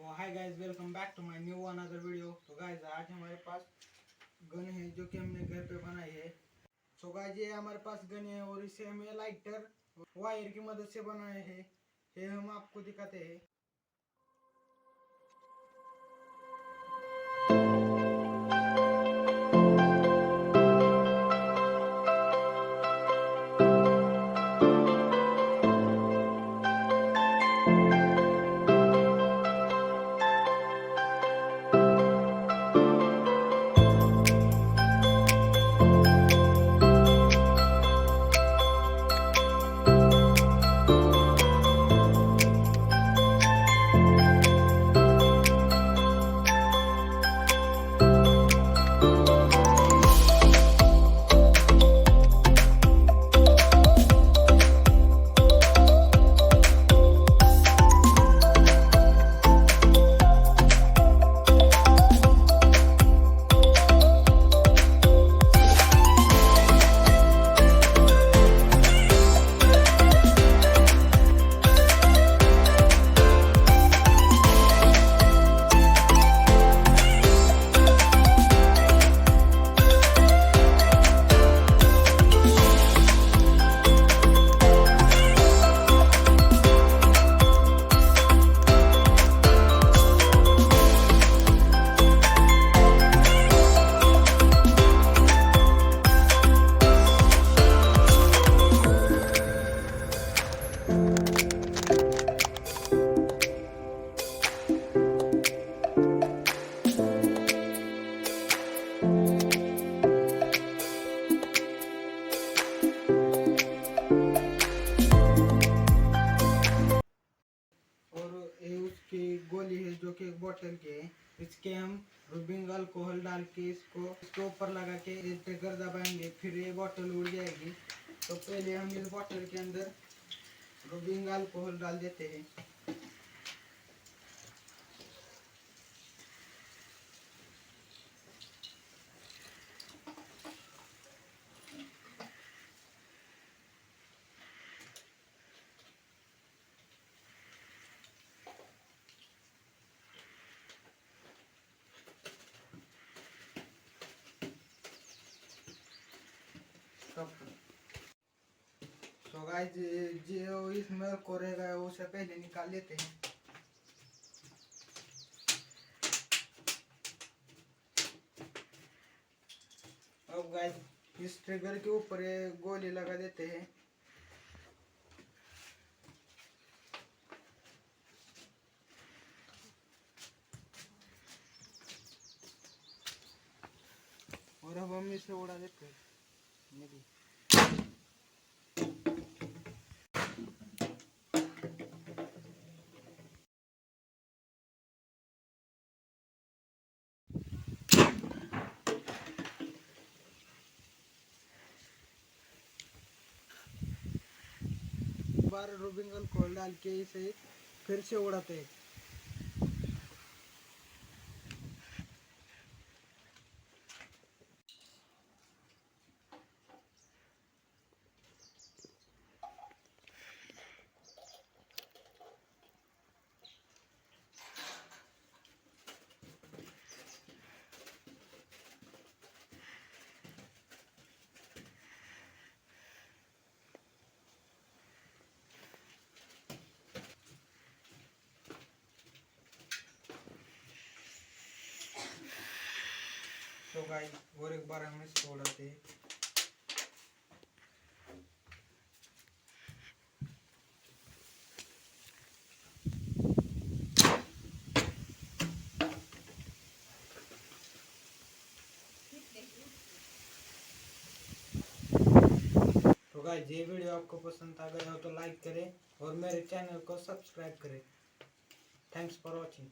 तो hi guys, welcome back to my new another video. तो guys आज हमारे पास गन है जो कि हमने घर पे बनाई है। सो गाइस ये हमारे पास गन है और इसे हमें लाइटर वायर की मदद से बनाए हैं। ये हम आपको दिखाते हैं। गोली है जो कि एक बोतल की है। इसके हम रूबिंग अल्कोहल डाल के इसके ऊपर लगा के ट्रिगर दबाएंगे, फिर ये बोतल उड़ जाएगी। तो पहले हम इस बोतल के अंदर रूबिंग अल्कोहल डाल देते हैं। तो गाइस जो इसमें कोरेगा उसे पहले निकाल लेते हैं। अब गाइस इस ट्रिगर के ऊपर ये गोली लगा देते हैं। और अब हम इसे उड़ा देते हैं। बार रूबिंग अल्कोहल डाल के इसे फिर से उड़ाते हैं। तो गाइस और एक बार हम इसको उड़ाते हैं। तो गाइस ये वीडियो आपको पसंद आ गया हो तो लाइक करें और मेरे चैनल को सब्सक्राइब करें। Thanks for watching.